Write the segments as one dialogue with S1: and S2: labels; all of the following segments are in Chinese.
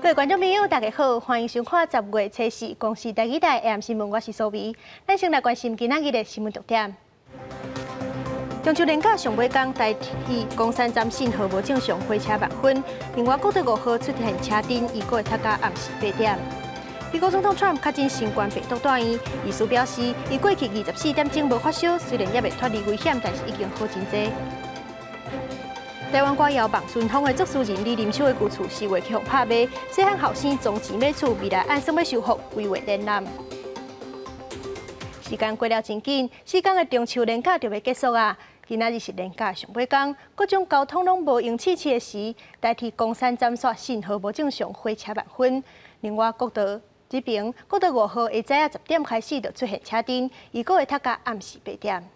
S1: 各位观众朋友，大家好，欢迎收看10月初4公视第2台 AM 新闻，我是苏眉。咱先来关心今仔日的新闻重点。中秋连假上尾天，台铁公山站信号无正常，火车万分。另外，国道5号出现车灯，预估会塞到暗时8点。美国总统 Trump 确诊新冠病毒大院，医师表示，伊过去24点钟无发烧，虽然也未脱离危险，但是已经好真济。台湾歌谣望顺风的作词人李林秋的旧厝4月7号拍卖，细汉后生总钱买厝，未来按算要修复，规划展览。时间过了真紧，4天的中秋连假就要结束啊！今仔日是连假上尾天，各种交通拢无用试的时，代替公山站线信号无正常，火车万分。另外，国道这边国道5号下早10点开始就出现车灯，预估会塞到暗时8点。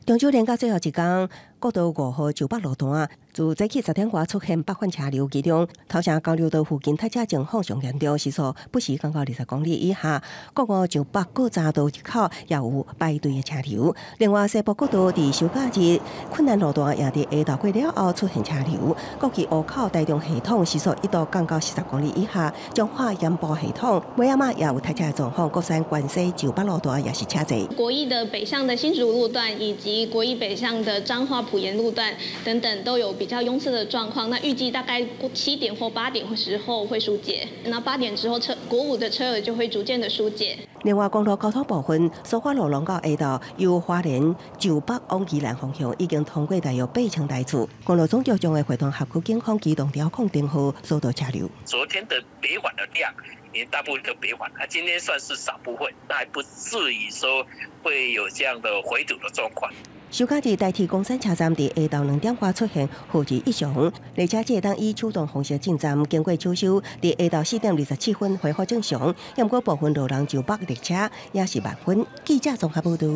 S2: 中秋连假最后一天，国道5号就北路段自早起10点外出现8款车流，其中头城交流道附近塞车情况上严重，时速不时降到20公里以下。国5就北古匝道入口也有排队的车流。另外，西部国道伫休假日困难路段也伫下道过了后出现车流。国际湖口大众系统时速一度降到40公里以下。彰化盐埔系统尾仔嘛也有塞车的状况。国山关西就北路段也是车侪。
S3: 国一的北上的新竹路段以及国一北上的彰化埔盐路段等等都有比较拥塞的状况。那预计大概7点或8点时候会疏解，那8点之后国5的车流就会逐渐的疏解。
S2: 另外，公路交通部分，苏花路龙到下道由花莲就北往宜兰方向已经通过大约8000台次。公路总局将会会同辖区警方机动调控灯号，疏导车流。
S4: 昨天的北返的量，也大部分都北返，今天算是少部分，那还不至于说会有这样的回堵的状况。
S2: 休假日代替公山车站伫下昼2点外出现后继异常，列车只会当以手动方式进站，经过抢修，伫下昼4点27分恢复正常。不过部分路人就北列车也是万分。记者综合报道。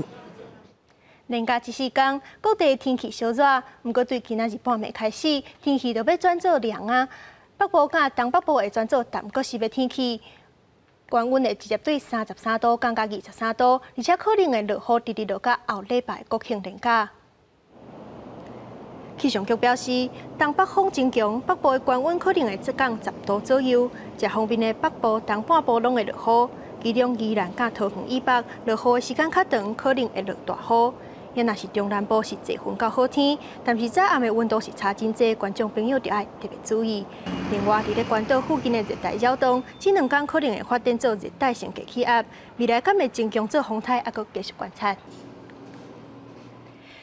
S1: 连假14天，各地天气小热，不过对今仔日半暝开始，天气就要转做凉啊。北部甲东北部会转做淡搁湿的天气。高温会直接对33度降到23度，而且可能会落雨，直落到后礼拜国庆连假。气象局表示，东北风真强，北部的高温可能会降10度左右。这方面的北部、东半部拢会落雨，其中宜兰甲桃园以北落雨的时间较长，可能会落大雨。也若是中南部是侪云到好天，但是早暗的温度是差真济，观众朋友就要特别注意。另外，伫咧关岛附近的热带扰动，这2天可能会发展做热带性低气压，未来敢会增强做风台，还阁继续观察。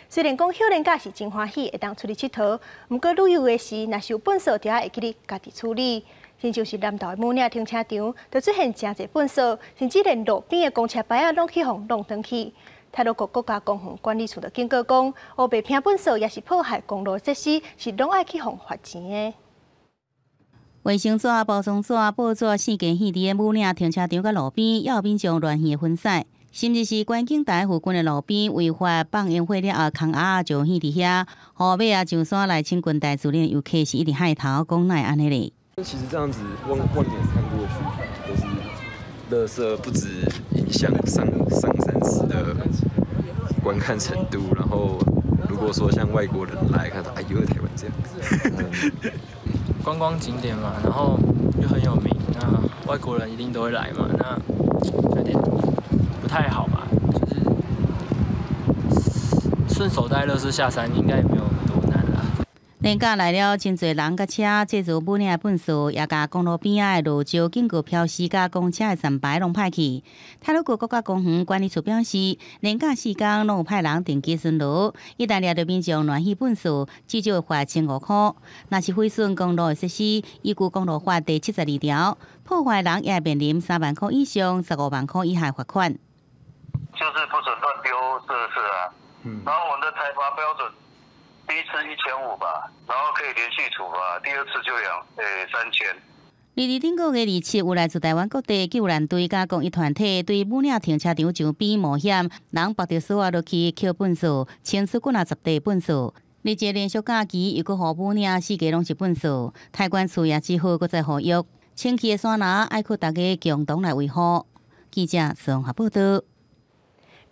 S1: 虽然讲休连假是真欢喜，会当出去佚佗，不过旅游的时，若是有粪扫，就要会记得家己处理。亲像是南投的母岭停车场，就出现真侪粪扫，甚至连路边的公车牌啊，拢去互弄转去。泰鲁国国家公园管理处的警告讲，黑白拼粪扫也是破坏公路设施，是拢爱去互罚钱的。
S5: 卫生纸、包装纸、报纸四件弃伫母岭停车场甲路边，也有民众乱弃分散，甚至是观景台附近的路边违法放烟火了后，空鸭就弃伫遐，后尾啊上山来请军台自练游客是一直害头，讲哪会安尼咧？
S6: 其实这样子望眼看过去，就是垃圾不止影响上山时的观看程度，然后如果说像外国人来看到，哎呦，台湾这样子，
S7: 观光景点嘛，然后又很有名，那外国人一定都会来嘛，那有点不太好吧？就是顺手带垃圾下山，应该也没有多难啦。
S5: 连假来了，真侪人甲车借助母岭的粪扫，也甲公路边仔的路桥警告标示甲公车的站牌拢歹去。泰鲁阁国家公园管理处表示，连假4天拢有派人定期巡逻，一旦抓到民众乱弃粪扫，至少会罚1500块。若是毁损公路的设施，依据公路法第72条，破坏人也面临3万块以上15万块以下罚款。
S8: 就是不准乱丢设施啊，然后我们的裁罚标准。第一次1500吧，然后可以连续处罚，第2次就3000。
S5: 22顶个月27，有来自台湾各地救援队甲公益团体对母岭停车场上边冒险，人绑着锁落去捡粪扫，清出几10袋粪扫。日节连续假期又搁互母岭4家拢是粪扫，台管处也只好搁再呼吁，清气的山林爱靠大家共同来维护。记者综合报道。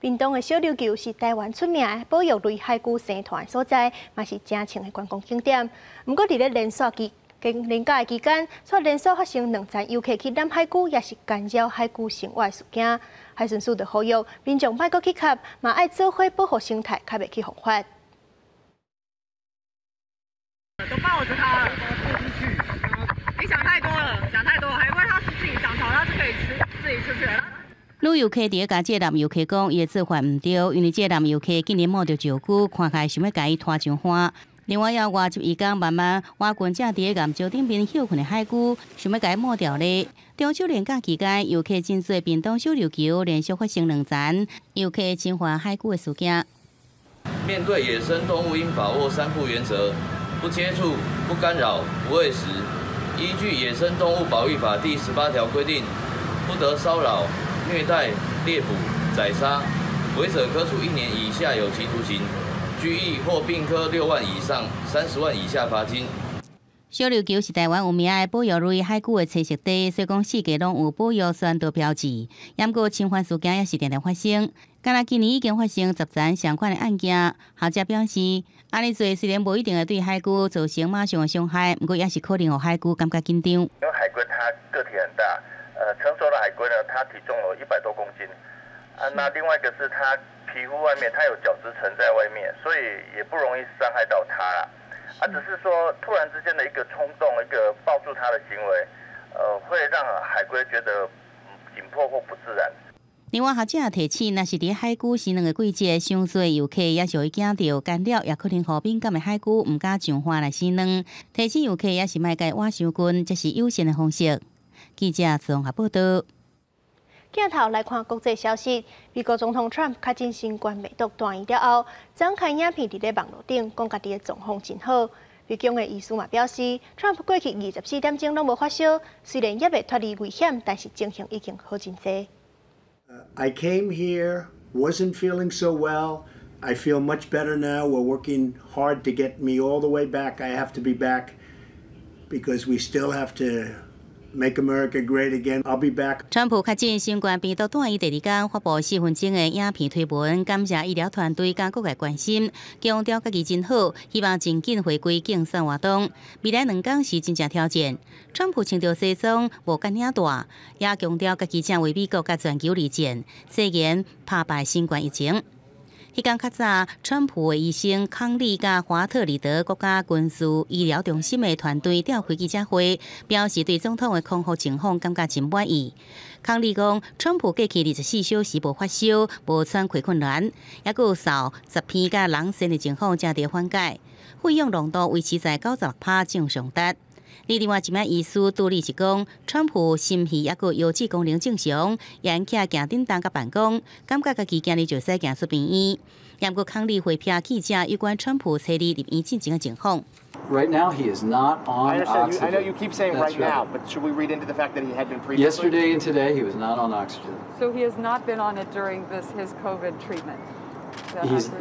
S1: 屏东的小琉球是台湾出名的保育类海龟生态所在，嘛是正清的观光景点。不过，伫咧连续经年假期间，却连续发生2站游客去南海区，也是干扰海区生活事件。海巡署就呼吁民众莫搁去卡，嘛爱做伙保护生态，较袂去犯法。
S9: 都抱着它了，你想太多了，想太多，还以为它是自己长草，它是可以自己出去了。
S5: 女游客伫甲这男游客讲，伊的做法唔对，因为这男游客今年摸着石鼓，看起来想要甲伊拖上花。另外，要外11天慢慢挖滚，正伫个岩礁顶边休困的海龟，想要甲伊抹掉咧。中秋连假期间，游客真侪屏东小琉球连续发生2站游客侵犯海龟的事件。
S10: 面对野生动物，应把握3不原则：不接触、不干扰、不喂食。依据《野生动物保育法》第18条规定，不得骚扰、虐待、猎捕、宰杀，违者可处1年以下有期徒刑。拘役或并科6万以上30万以下罚金。
S5: 小琉球是台湾有名的保育类海龟的栖息地，所以讲世界拢有保育宣导标志。不过侵犯事件也是常常发生，敢若今年已经发生10件相关的案件。学者表示，安尼做虽然无一定会对海龟造成马上的伤害，不过也是可能让海龟感觉紧张。因
S8: 为海龟它个体很大，成熟的海龟呢，它体重有100多公斤。那另外一个是它皮肤外面它有角质层在外面，所以也不容易伤害到它啦。只是说突然之间的一个冲动，一个抱住它的行为，会让海龟觉得紧迫或不自然。
S5: 另外，学者也提醒，若是伫海龟生2个季节，上侪游客也是会惊到干扰，也可能互敏感的海龟唔敢上花来生卵。提醒游客也是莫甲挖伤近，这是优先的方式。记者综合报道。
S1: 镜头来看国际消息，美国总统 Trump 确诊新冠病毒断医了后，展开影片伫咧网络顶讲家己的状况真好。北京的医师嘛表示 ，Trump 过去24点钟拢无发烧，虽然也未脱离危险，但是情形已经好真济。
S11: I came here, wasn't feeling so well. I feel much better now. We're working hard to get me all the way back. I have to be back because we still have to.Make America Great Again. I'll be back.
S5: 川普确诊新冠病毒断医第2天，发布4分钟的影片推文，感谢医疗团队甲各界关心，强调家己真好，希望尽紧回归竞选活动。未来2天是真正挑战。川普穿着西装，无干领大，也强调家己正为美国甲全球而战，誓言打败新冠疫情。迄天较早，川普的医生康利甲华特里德国家军事医疗中心的团队召开记者会，表示对总统的康复情况感觉真满意。康利讲，川普过去24小时无发烧，无喘气困难，也有扫10片甲人参的情况正在缓解，费用浓度维持在96%正常值。另外一名医师杜立是讲，川普心肺也有腰子功能正常，沿起行叮当甲办公，感觉家己今日就使行出病院。也过康利回避记者有关川普车里入院进前的情况。
S12: Right now, he is not on oxygen.
S13: I know you keep saying right now, but should we read into the fact that he had been previously?
S12: Yesterday and today, he was not on oxygen.
S14: So he has not been on it during his COVID treatment.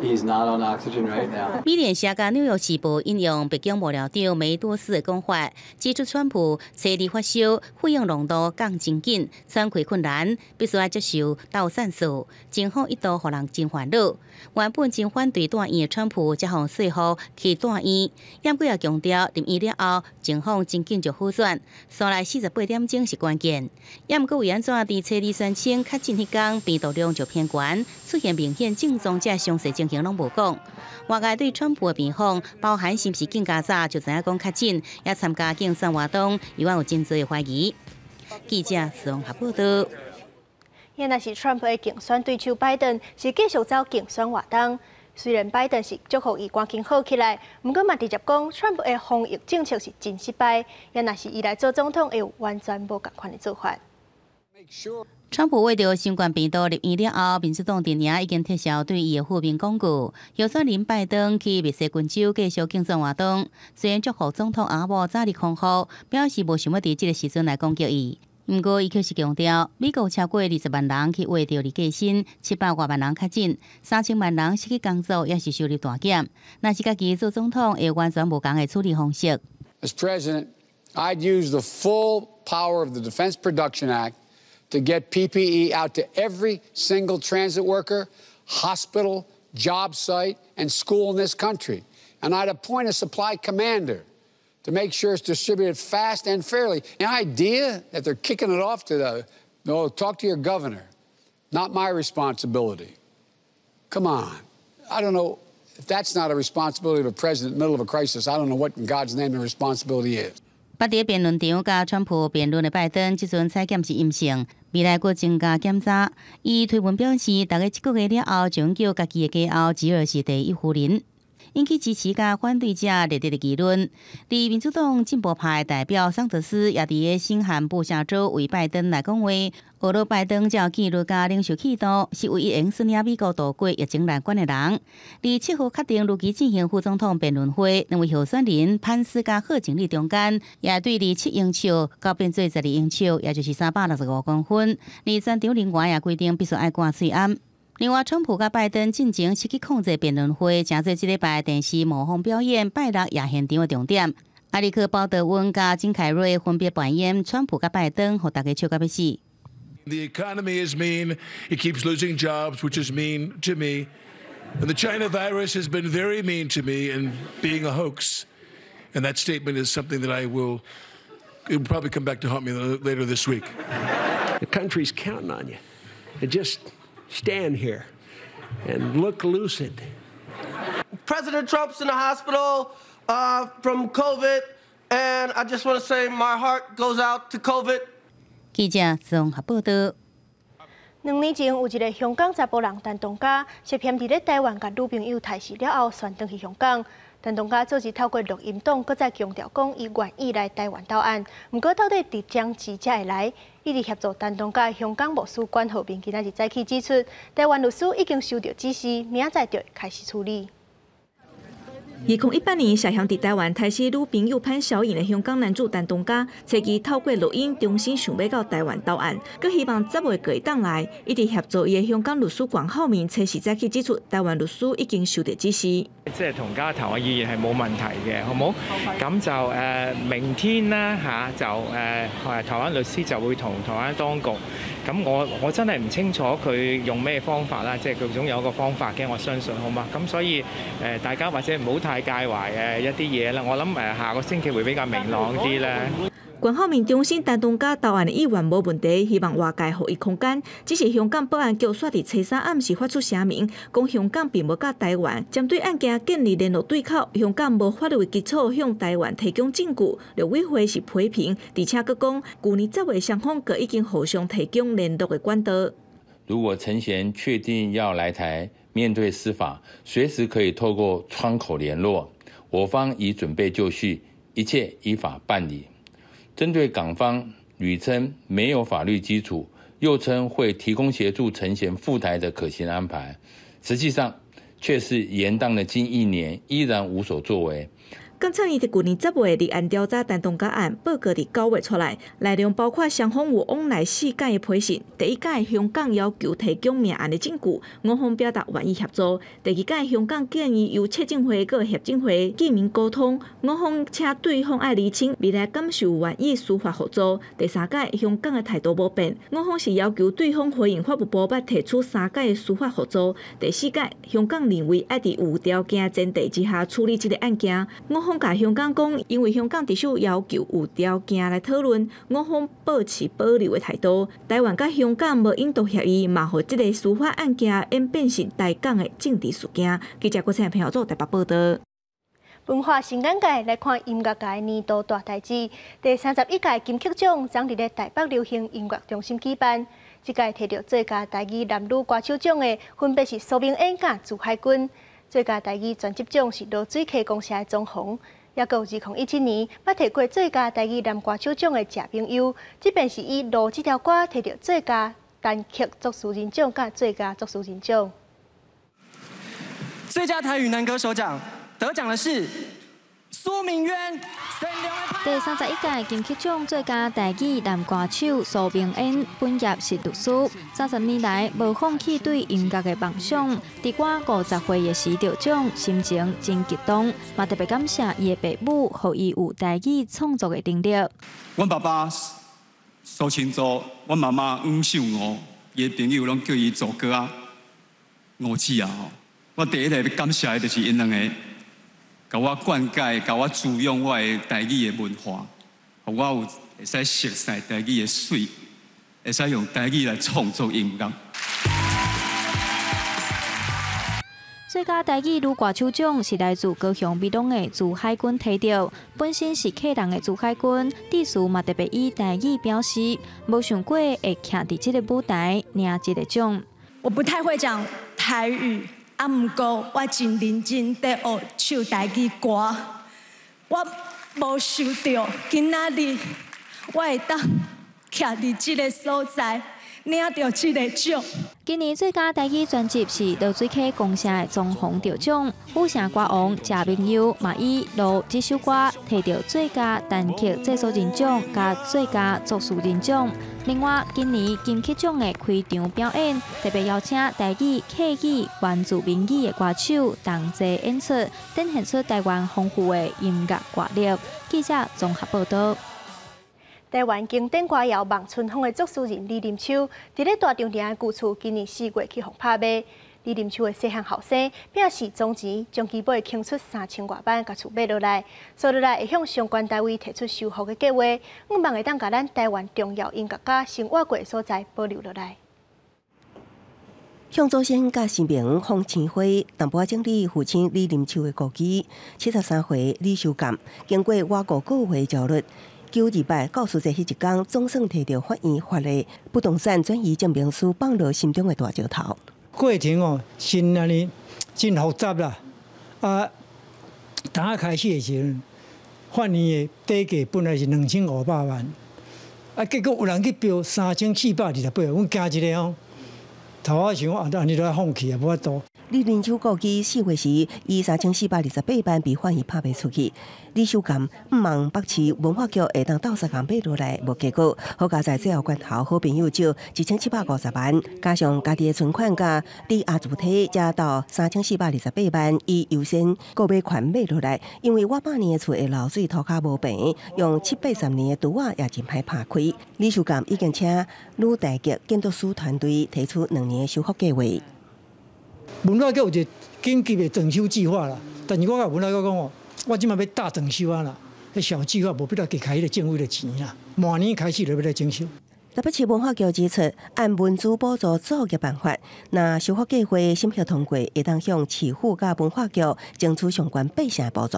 S12: He's not on oxygen right now.
S5: 美联社甲纽约时报引用北京幕僚长梅多斯的讲法，指出川普车里发烧，费用浓度降真紧，喘气困难，必须要接受斗散素，情况一度互人真烦恼。原本真反对住院的川普，才互说服去住院，也过也强调入院了后情况真紧就好转，刷来48点钟是关键。也毋过为安怎伫车里宣称确诊迄天病毒量就偏悬，出现明显症状这详细情形拢无讲。外界对川普的病况，包含是毋是更加早就知影讲确诊，也参加竞选活动，有真侪怀疑。记者综合报道。
S1: 现在是 Trump 的竞选对手拜登是继续走竞选活动。虽然拜登是祝福伊赶紧好起来，不过嘛直接讲 Trump 的防疫政策是真失败，也若是伊来做总统会有完全无共款的做法。
S5: 川普为着新冠病毒入院了后，民主党阵营已经撤销对伊的负面广告，候选人拜登去密西根州继续竞选活动。虽然祝福总统阿姆早日康复，表示无想要伫这个时阵来攻击伊。不过，伊却是强调，美国超过20万人去为着李继新，700多万人确诊，3000万人失去工作，也是收入大减。若是家己做总统，会完全无同的处理方式。
S15: As President, I'd use the full power of the Defense Production Act to get PPE out to every single transit worker, hospital, job site, and school in this country. And I'd appoint a supply commander to make sure it's distributed fast and fairly. The idea that they're kicking it off to talk to your governor, not my responsibility. Come on. I don't know if that's not a responsibility of a president in the middle of a crisis. I don't know what in God's name the responsibility is.
S5: 捌伫辩论场甲川普辩论的拜登，即阵采检是阴性，未来阁增加检查。伊推文表示，大概1个月了后，将叫家己的家后吉尔是第一夫人。引起支持甲反对者热烈的议论。而民主党进步派代表桑德斯也伫个新罕布夏州为拜登来讲话，俄罗拜登照纪律甲领袖气度，是唯一用顺利美国度过疫情难关的人。而7号确定如期进行副总统辩论会，两位候选人潘斯甲贺锦丽中间，也对27英尺到变做12英尺，也就是365公分。而全场人员也规定必须爱挂喙罨。另外，川普甲拜登进前失去控制辩论会，正做即礼拜电视模仿表演，拜六也现场的重点。阿里克鲍德温甲金凯瑞分别扮演川普甲拜登，互大家笑甲要死。
S16: The economy is mean. It keeps losing jobs, which is mean to me. And the China virus has been very mean to me and being a hoax. And that statement is something that it will probably come back to haunt me later this week.
S17: The country's counting on you. And just stand here and look lucid.
S18: President Trump's in the hospital from COVID, and I just want to say my heart goes out to COVID.
S5: 记者综合报道。
S1: 2年前，有一个香港查甫人陈东家涉嫌伫咧台湾甲女朋友抬死了后，旋转去香港。陈东家做是透过录音档，搁再强调讲伊愿意来台湾到案。毋过到底伫将时才会来？一直协助陈东家香港牧师管浩明今仔日早起指出，台湾律师已经收到指示，明仔就会开始处理。
S19: 2018年，涉嫌伫台湾杀死女朋友潘小颖的香港男子陈东家，初期透过录音重新想要到台湾到案，佮希望10月过档来，一直协助伊的香港律師管浩明，初時早起指出，台灣律師已經收到指示。
S20: 即係同家頭嘅意願係冇問題嘅，好冇？咁就明天啦嚇，就台灣律師就會同台灣當局。咁我真係唔清楚佢用咩方法啦，即係佢總有一個方法嘅，我相信好嘛。咁所以大家或者唔好太介懷一啲嘢啦。我諗下個星期會比較明朗啲啦。
S19: 管浩明重申陳東家到案的意願無問題，希望外界給伊空間。只是香港保安局煞佇初三暗時發出聲明，講香港並無甲台灣針對案件建立聯絡對口，香港無法律基礎向台灣提供證據。陸委會是批評，而且佫講，去年10月雙方各已經互相提供聯絡的管道。
S21: 如果陳賢確定要來台面對司法，隨時可以透過窗口聯絡，我方已準備就緒，一切依法辦理。針對港方屢稱沒有法律基礎，又稱會提供協助陳賢赴台的可行安排，實際上卻是延宕了近1年，依然無所作為。
S19: 檢察院在去年10月立案調查陳東家案，報告伫9月出來，內容包括雙方有往來4件的批信。第1件香港要求提供命案的證據，我方表達願意協助；第2件香港建議由測證會佮協證會見面溝通，我方請對方愛釐清未來感受願意司法合作；第3件香港的態度無變，我方是要求對方回應法務部捌提出3件的司法合作；第4件香港認為愛佇有條件前提之下處理這個案件，我方甲香港講，因為香港必須要求有條件來討論，我方保持保留的態度。台灣甲香港無引渡協議，嘛互這個司法案件演變成台港的政治事件。記者郭青平組台北報道。
S1: 文化新眼界來看音樂界年度大代誌，第31屆金曲獎將佇咧台北流行音樂中心舉辦。這屆摕到最佳台語男女歌手獎的，分別是蘇明恩甲朱海軍；最佳台語專輯獎是羅水溪公社的莊宏。也有2017年捌摕過最佳台語男歌手獎的謝朋友，即便是以《路》這條歌摕到最佳單曲作詞人獎甲最佳作詞人獎。
S22: 最佳台語男歌手獎得獎的是蘇明淵。
S23: 第31屆金曲獎最佳台語男歌手蘇明恩，本業是律師，30年來無放棄對音樂的夢想。佇我50歲的時得獎，心情真激動，嘛特別感謝伊的父母，予伊有台語創作的能力。
S24: 阮爸爸蘇清洲，阮媽媽黃秀娥，伊的朋友攏叫伊做哥啊、吳子啊。我第一個要感謝的就是因兩個。甲我灌溉、甲我滋养我的台语的文化，互我有会使熟悉台语的水，会使用台语来创作音乐。
S23: 最佳台语女歌手奖是来自高雄美浓的朱海军摕到，本身是客人的朱海军，致辞嘛特别以台语表示，无想过会徛伫这个舞台领这个奖。
S2: 我不太会讲台语，毋过我真认真在学唱台语歌。我无想到今仔日我会当徛伫这个所在。领到这个奖。
S23: 今年最佳台语专辑是罗水溪公社的庄宏得奖，武城歌王谢明佑嘛以录这首歌摕到最佳单曲制作人奖加最佳作词人奖。另外，今年金曲奖的开场表演特别邀请台语、客语、原住民语的歌手同齐演出，展现出台湾丰富的音乐歌力。记者综合报道。
S1: 台湾经典歌谣《望春风》的作词人李林秋，伫咧大中庭的旧厝，今年4月去互拍卖。李林秋的细汉后生，拼死总钱，将基本倾出3000多万，甲厝买落来，所落来会向相关单位提出修复的计划，我望会当甲咱台湾重要音乐家生活过的所在保留落来。
S3: 向祖先甲新名奉庆会淡薄整理父亲李林秋的故居，73岁李秀干，经过外国个月焦虑。9日8告诉在迄一天，总算摕到法院发的不动产转移证明书，放落心中的大石头。
S4: 过程哦，真安尼真复杂啦。当开始的时候，法院的底价本来是2500万，结果有人去标3428万，阮惊一个哦，头仔想安尼都要放弃啊，无法度。
S3: 李林秋故居4月时以3428万被法院拍卖出去。李秀干毋望北市文化局会当到时间买落来，无结果。好佳在最后关头，好朋友借1750万，加上家己的存款甲抵押主体，才到3428万，以优先购买款买落来。因为我8年的厝的漏水涂骹无平，用780年的拄仔也真歹拍开。李秀干已经请女大局建筑师团队提出2年的修复计划。
S4: 文化局有一个紧急的整修计划啦，但是我甲文化局讲哦，我即马要大整修啊啦，迄小计划无必要给开迄个政府的钱啦，明年开始就要来整修。
S3: 台北市文化局指出，按文资补助作业办法，若修复计划审核通过，会当向市府甲文化局争取相关8成补助。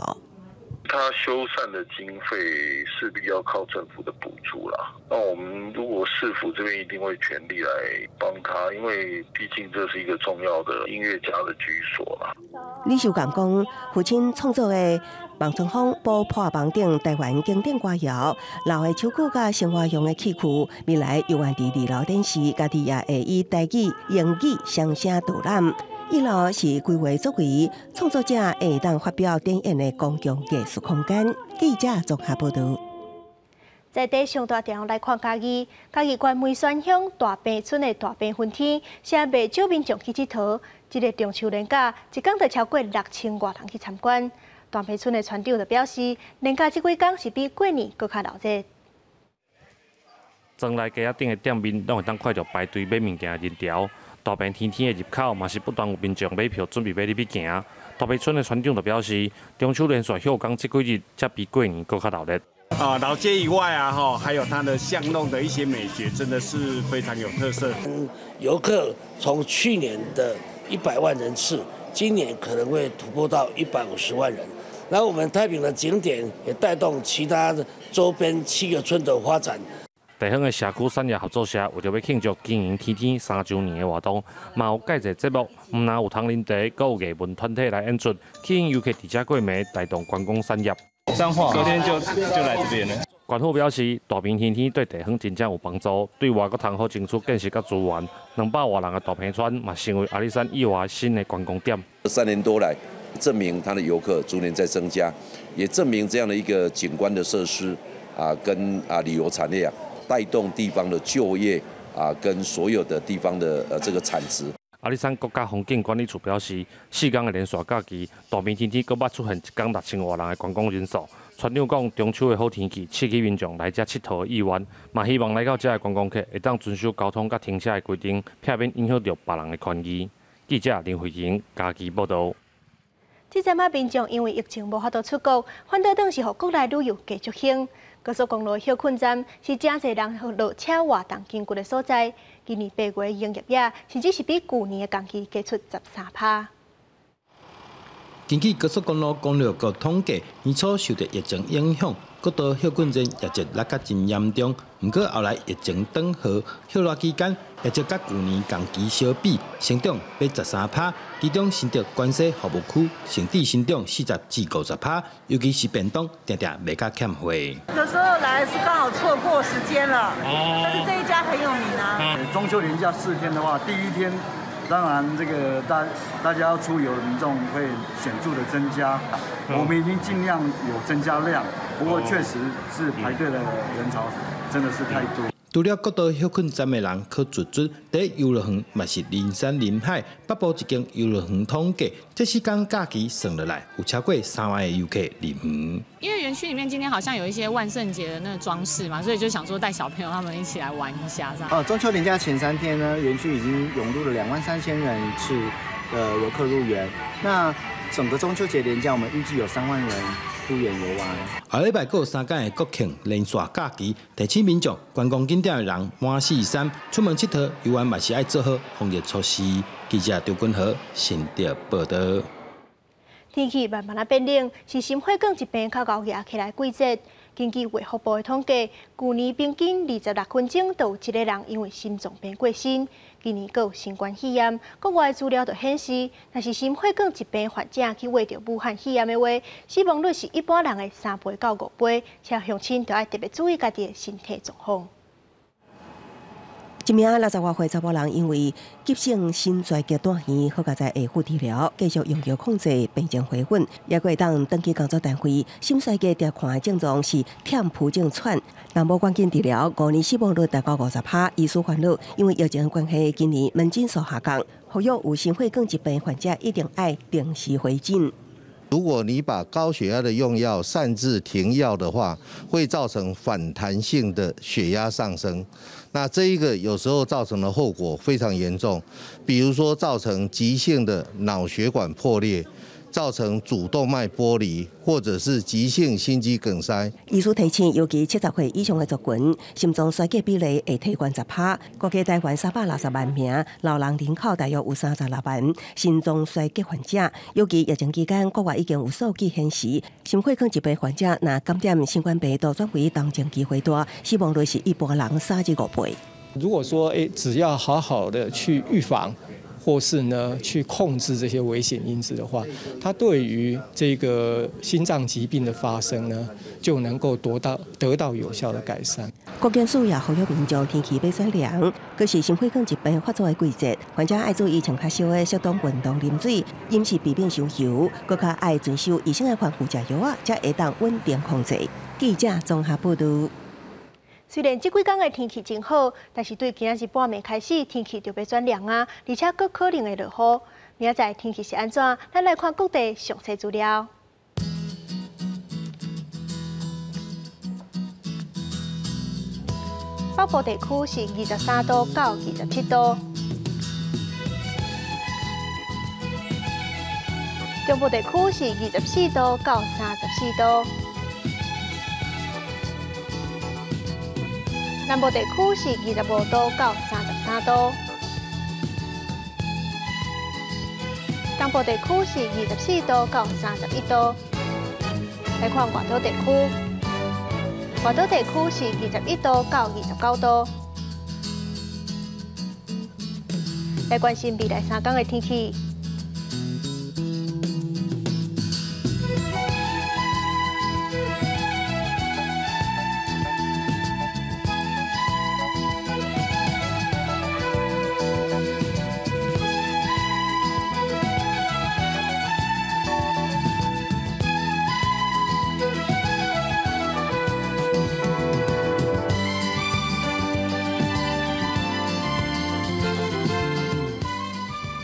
S6: 他修缮的经费势必要靠政府的补助啦。那我们如果市府这边一定会全力来帮他，因为毕竟这是一个重要的音乐家的居所啦。
S3: 李秀干讲，父亲创作的《望春风》补破房顶台湾经典歌谣，老的秋裤甲生活用的器具，未来有愿伫二楼展示，家己也会以台语、英语双声导览。1楼是规划作为创作者会当发表展演的公共艺术空间。记者综合报道。
S1: 在地上大店来看嘉义县梅山乡大坪村的大坪分天，成未少民众去佚佗。这个中秋连假，一天就超过6000多人去参观。大坪村的村长就表示，连假这几天是比过年更较闹热。
S25: 庄内街仔顶的店面，拢会当看到排队买物件的人潮。大坪天天的入口嘛是不断有民众买票，准备要入去行。大坪村的村长就表示，中秋连续休工这几日，才比过年更较闹热。
S26: 老街以外啊，还有它的巷弄的一些美学，真的是非常有特色。
S27: 游客从去年的100万人次，今年可能会突破到150万人。然后我们太平的景点也带动其他周边7个村的发展。
S25: 地方的社区产业合作社为着要庆祝经营天天3周年的活动，嘛有介绍节目，唔但有糖啉茶，阁有艺文团体来演出，吸引游客伫遮过暝，带动观光产业。
S26: 昨天就来这边了。
S25: 县府表示，大坪天天对地方真正有帮助，对外阁通好争取建设甲资源。200多人的大坪村嘛，成为阿里山以外新的观光点。
S28: 3年多来，证明它的游客逐年在增加，也证明这样的一个景观的设施跟旅游产业带动地方的就业跟所有的地方的这个产值。
S25: 阿里山国家风景管理处表示，4天的连续假期，大坪天天阁捌出现一天6000多人的观光人数。村长讲，中秋的好天气，刺激民众来遮佚佗的意愿，嘛希望来到遮的观光客会当遵守交通甲停车的规定，避免影响到别人的权益。记者林慧莹，嘉义报道。
S1: 这阵啊，民众因为疫情无法度出国，反倒当是互国内旅游继续兴。高速公路休困站是真侪人落车活动经过的所在。今年8月营业额甚至是比去年的同期加出13%。
S7: 根据高速公路公路局统计，年初受到疫情影响，国道休困站业绩落甲真严重。不过后来疫情转好，休热期间业绩甲去年同期相比，成长13%。其中新竹关西服务区成绩成长40%至50%，尤其是便当常常卖甲欠货。
S8: 有时候来是刚好错过时间了，但是这一家很有名啊。
S9: 中秋连假4天的话，第一天。当然，这个大家要出游的民众会显著的增加，我们已经尽量有增加量，不过确实是排队的人潮真的是太多。
S7: 除了国道休困站的人可入住，第一游乐园嘛是人山人海。北部一间游乐园统计，这4天假期算落来，有超过3万的游客入园。
S10: 因为园区里面今天好像有一些万圣节的那个装饰嘛，所以就想说带小朋友他们一起来玩一下这样。
S11: 中秋连假前3天呢，园区已经涌入了23000人次的游客入园。那整个中秋节连假，我们预计有3万人入园游玩。
S7: 下礼拜还有3天的国庆连续假期，提醒民众观光景点的人满4-3，出门佚佗游玩嘛是要做好防疫措施。记者张君豪新竹报道。
S1: 天气慢慢变冷，是心血管疾病较高压起来季节。根据卫福部的统计，去年平均26分钟就有1个人因为心脏病过身。今年还有新冠肺炎，国外资料就显示，若是心血管疾病患者去患着武汉肺炎的话，死亡率是一般人的3倍到5倍，且乡亲就要特别注意家己的身体状况。
S3: 一名60多岁查某人因为急性心衰竭断线，好在下腹治疗，继续用药控制病情回稳，也会当登记工作单位。心衰竭常看的症状是欠普症喘，若无赶紧治疗，5年死亡率达到50%。医师烦恼，因为疫情关系，今年门诊数下降，呼吁有心血管疾病患者一定要定时回诊。
S12: 如果你把高血压的用药擅自停药的话，会造成反弹性的血压上升。那这一个有时候造成的后果非常严重，比如说造成急性的脑血管破裂，造成主动脉剥离，或者是急性心肌梗塞。
S3: 医师提醒，尤其70岁以上的族群，心脏衰竭比例会提悬10%。估计台湾360万名老人人口大约有36万心脏衰竭患者。尤其疫情期间，国外已经有数据显示，心血管疾病患者若感染新冠病毒转为重症机会大，死亡率是一般人3至5倍。
S13: 如果说只要好好的去预防，或是呢去控制这些危险因子的话，它对于这个心脏疾病的发生呢，就能够得到有效的改善。
S3: 国健署也呼吁民众天气要转凉，佫是心血管疾病发作的季节，患者爱注意穿较少的适当运动、啉水，饮食避免伤油，佫较爱遵守医生的吩咐食药啊，才会当稳定控制。记者综合报道。虽然这几天的天气真好，但是对今仔日半暝开始，天气就要转凉啊，而且佫可能会落雨。明仔载天气是安怎？咱来看各地详细资料。北部地区是23度到27度，中部地区是24度到34度。南部地区是25度到33度，东部地区是24度到31度。来看外岛地区，外岛地区是21度到29度。来关心未来3天的天气。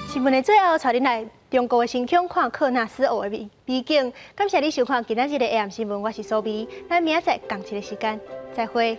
S3: 新闻的最后，带您来中国的新疆看喀纳斯河的美景。感谢你收看今仔日的 AM 新闻，我是苏美。咱明仔载同一个时间再会。